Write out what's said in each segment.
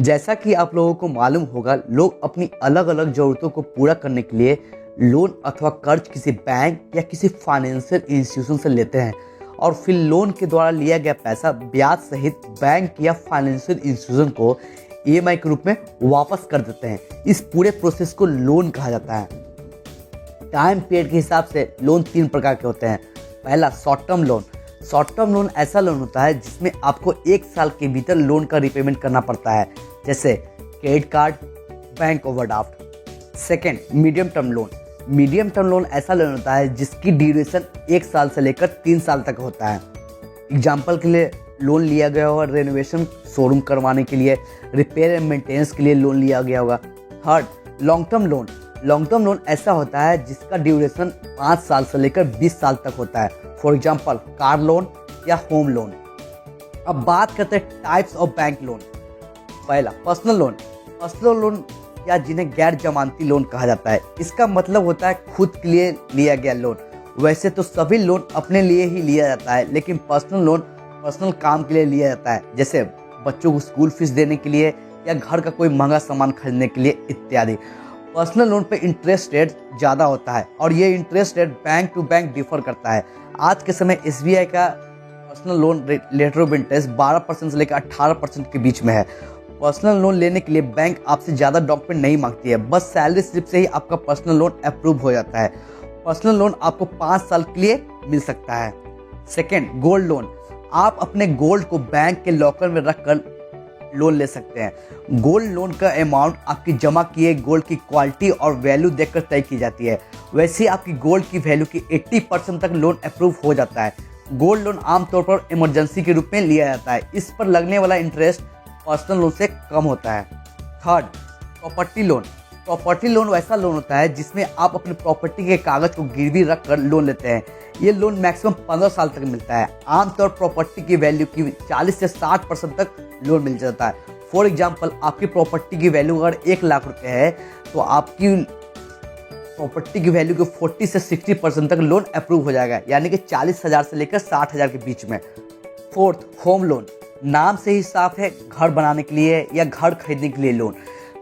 जैसा कि आप लोगों को मालूम होगा, लोग अपनी अलग अलग ज़रूरतों को पूरा करने के लिए लोन अथवा कर्ज किसी बैंक या किसी फाइनेंशियल इंस्टीट्यूशन से लेते हैं और फिर लोन के द्वारा लिया गया पैसा ब्याज सहित बैंक या फाइनेंशियल इंस्टीट्यूशन को ईएमआई के रूप में वापस कर देते हैं। इस पूरे प्रोसेस को लोन कहा जाता है। टाइम पीरियड के हिसाब से लोन 3 प्रकार के होते हैं। पहला, short term loan. Short term loan ऐसा लोन होता है जिसमें आपको 1 साल के भीतर लोन का रिपेमेंट करना पड़ता है, जैसे credit card, bank overdraft. Second, medium term loan. Medium term loan ऐसा लोन होता है जिसकी ड्यूरेशन 1 साल से लेकर 3 साल तक होता है। एग्जाम्पल के लिए लोन लिया गया होगा रेनोवेशन शोरूम करवाने के लिए, रिपेयर एंड मेंटेनेंस के लिए लोन लिया गया होगा। Third, long term loan. Long term loan ऐसा होता है जिसका ड्यूरेशन 5 साल से लेकर 20 साल तक होता है। फॉर एग्जाम्पल कार लोन या होम लोन। अब बात करते हैं टाइप्स ऑफ बैंक लोन। पहला, पर्सनल लोन। पर्सनल लोन या जिन्हें गैर जमानती लोन कहा जाता है, इसका मतलब होता है खुद के लिए लिया गया लोन। वैसे तो सभी लोन अपने लिए ही लिया जाता है, लेकिन पर्सनल लोन पर्सनल काम के लिए लिया जाता है, जैसे बच्चों को स्कूल फीस देने के लिए या घर का कोई महंगा सामान खरीदने के लिए इत्यादि। पर्सनल लोन पे इंटरेस्ट रेट ज़्यादा होता है और ये interest rate bank to bank differ करता है। आज के समय एसबीआई का personal loan rate of interest 12% से लेकर 18% के बीच में है। पर्सनल लोन लेने के लिए बैंक आपसे ज़्यादा डॉक्यूमेंट नहीं मांगती है, बस सैलरी स्लिप से ही आपका पर्सनल लोन अप्रूव हो जाता है। पर्सनल लोन आपको 5 साल के लिए मिल सकता है। Second, gold loan. आप अपने गोल्ड को बैंक के लॉकर में रखकर लोन ले सकते हैं। गोल्ड लोन का अमाउंट आपकी जमा किए गोल्ड की क्वालिटी और वैल्यू देखकर तय की जाती है। वैसे आपकी गोल्ड की वैल्यू की 80% तक लोन अप्रूव हो जाता है। गोल्ड लोन आमतौर पर इमरजेंसी के रूप में लिया जाता है। इस पर लगने वाला इंटरेस्ट पर्सनल लोन से कम होता है। Third, property loan. Property loan वैसा लोन होता है जिसमें आप अपनी प्रॉपर्टी के कागज को गिरवी रख कर लोन लेते हैं। ये लोन मैक्सिमम 15 साल तक मिलता है। आमतौर प्रॉपर्टी की वैल्यू की 40 से 60% तक लोन मिल जाता है। फॉर एग्जाम्पल, आपकी प्रॉपर्टी की वैल्यू अगर 1 लाख रुपए है तो आपकी प्रॉपर्टी की वैल्यू के 40 से 60% तक लोन अप्रूव हो जाएगा, यानी कि 40,000 से लेकर 60,000 के बीच में। Fourth, home loan. नाम से ही साफ है, घर बनाने के लिए या घर खरीदने के लिए लोन।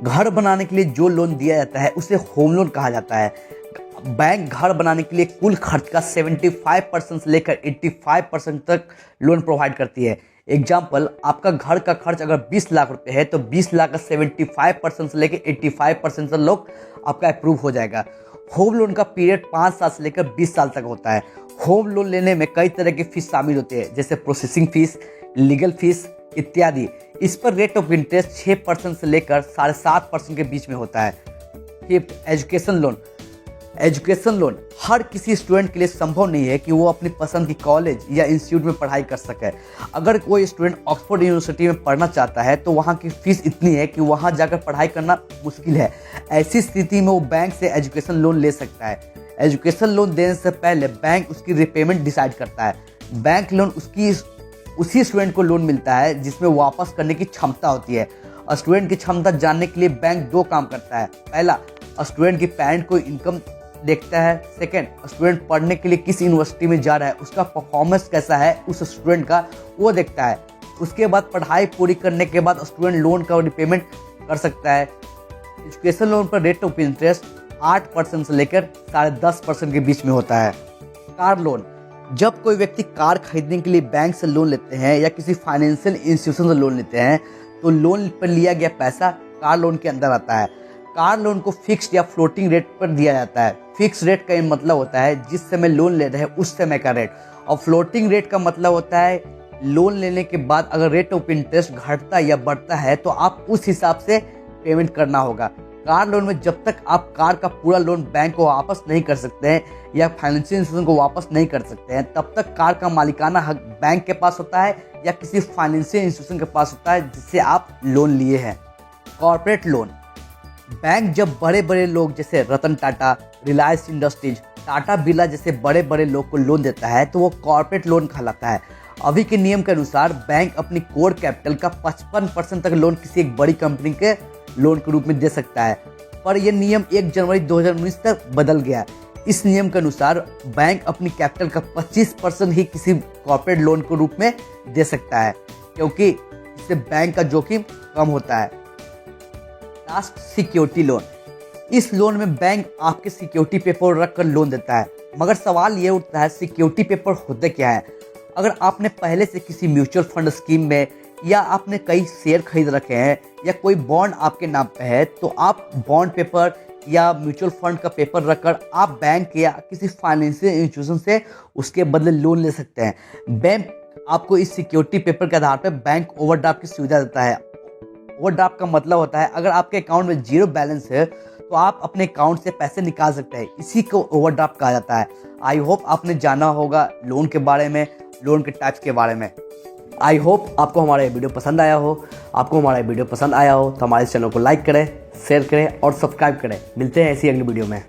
घर बनाने के लिए जो लोन दिया जाता है उसे होम लोन कहा जाता है। बैंक घर बनाने के लिए कुल खर्च का 75% से लेकर 85% तक लोन प्रोवाइड करती है। एग्जाम्पल, आपका घर का खर्च अगर 20 लाख रुपए है तो 20 लाख का 75% से लेकर 85% तक लोग आपका अप्रूव हो जाएगा। होम लोन का पीरियड 5 साल से लेकर 20 साल तक होता है। होम लोन लेने में कई तरह की फीस शामिल होती है, जैसे प्रोसेसिंग फीस, लीगल फीस इत्यादि। इस पर रेट ऑफ इंटरेस्ट 6% से लेकर 7.5% के बीच में होता है। Fifth, education loan. Education loan हर किसी स्टूडेंट के लिए संभव नहीं है कि वो अपनी पसंद की कॉलेज या इंस्टीट्यूट में पढ़ाई कर सके। अगर कोई स्टूडेंट ऑक्सफोर्ड यूनिवर्सिटी में पढ़ना चाहता है तो वहाँ की फीस इतनी है कि वहाँ जाकर पढ़ाई करना मुश्किल है। ऐसी स्थिति में वो बैंक से एजुकेशन लोन ले सकता है। एजुकेशन लोन देने से पहले बैंक उसकी रिपेमेंट डिसाइड करता है। बैंक लोन उसी स्टूडेंट को लोन मिलता है जिसमें वापस करने की क्षमता होती है। स्टूडेंट की क्षमता जानने के लिए बैंक 2 काम करता है। पहला, स्टूडेंट की पेरेंट को इनकम देखता है। सेकेंड, स्टूडेंट पढ़ने के लिए किस यूनिवर्सिटी में जा रहा है, उसका परफॉर्मेंस कैसा है उस स्टूडेंट का, वो देखता है। उसके बाद पढ़ाई पूरी करने के बाद स्टूडेंट लोन का रिपेमेंट कर सकता है। एजुकेशन लोन पर रेट ऑफ इंटरेस्ट 8% से लेकर 10.5% के बीच में होता है। Car loan. जब कोई व्यक्ति कार खरीदने के लिए बैंक से लोन लेते हैं या किसी फाइनेंशियल इंस्टीट्यूशन से लोन लेते हैं तो लोन पर लिया गया पैसा कार लोन के अंदर आता है। कार लोन को फिक्स्ड या फ्लोटिंग रेट पर दिया जाता है। फिक्स रेट का मतलब होता है जिस समय लोन ले रहे हैं उस समय का रेट, और फ्लोटिंग रेट का मतलब होता है लोन लेने के बाद अगर रेट ऑफ इंटरेस्ट घटता या बढ़ता है तो आप उस हिसाब से पेमेंट करना होगा। कार लोन में जब तक आप कार का पूरा लोन बैंक को वापस नहीं कर सकते हैं या फाइनेंशियल इंस्टीट्यूशन को वापस नहीं कर सकते हैं, तब तक कार का मालिकाना हक बैंक के पास होता है या किसी फाइनेंशियल इंस्टीट्यूशन के पास होता है जिससे आप लोन लिए हैं। Corporate loan. बैंक जब बड़े बड़े लोग जैसे रतन टाटा, रिलायंस इंडस्ट्रीज, टाटा बिरला जैसे बड़े बड़े लोग को लोन देता है तो वो कॉर्पोरेट लोन कहलाता है। अभी के नियम के अनुसार बैंक अपनी कोर कैपिटल का 55% तक लोन किसी एक बड़ी कंपनी के लोन के रूप में दे सकता है, पर यह नियम 1 जनवरी 2019 तक बदल गया। इस नियम के अनुसार बैंक अपनी कैपिटल का 25% ही किसी कॉर्पोरेट लोन के रूप में दे सकता है, क्योंकि इससे बैंक का जोखिम कम होता है। Last, security loan. इस लोन में बैंक आपके सिक्योरिटी पेपर रख कर लोन देता है, मगर सवाल ये उठता है सिक्योरिटी पेपर होते क्या है। अगर आपने पहले से किसी म्यूचुअल फंड स्कीम में या आपने कई शेयर खरीद रखे हैं या कोई बॉन्ड आपके नाम पे है, तो आप बॉन्ड पेपर या म्यूचुअल फंड का पेपर रखकर आप बैंक या किसी फाइनेंशियल इंस्टीट्यूशन से उसके बदले लोन ले सकते हैं। बैंक आपको इस सिक्योरिटी पेपर के आधार पर बैंक ओवरड्राफ्ट की सुविधा देता है। ओवरड्राफ्ट का मतलब होता है अगर आपके अकाउंट में जीरो बैलेंस है तो आप अपने अकाउंट से पैसे निकाल सकते हैं, इसी को ओवरड्राफ्ट कहा जाता है। आई होप आपने जाना होगा लोन के बारे में, लोन के टाइप्स के बारे में। आई होप आपको हमारा ये वीडियो पसंद आया हो। आपको हमारा ये वीडियो पसंद आया हो तो हमारे चैनल को लाइक करें, शेयर करें और सब्सक्राइब करें। मिलते हैं ऐसी अगली वीडियो में।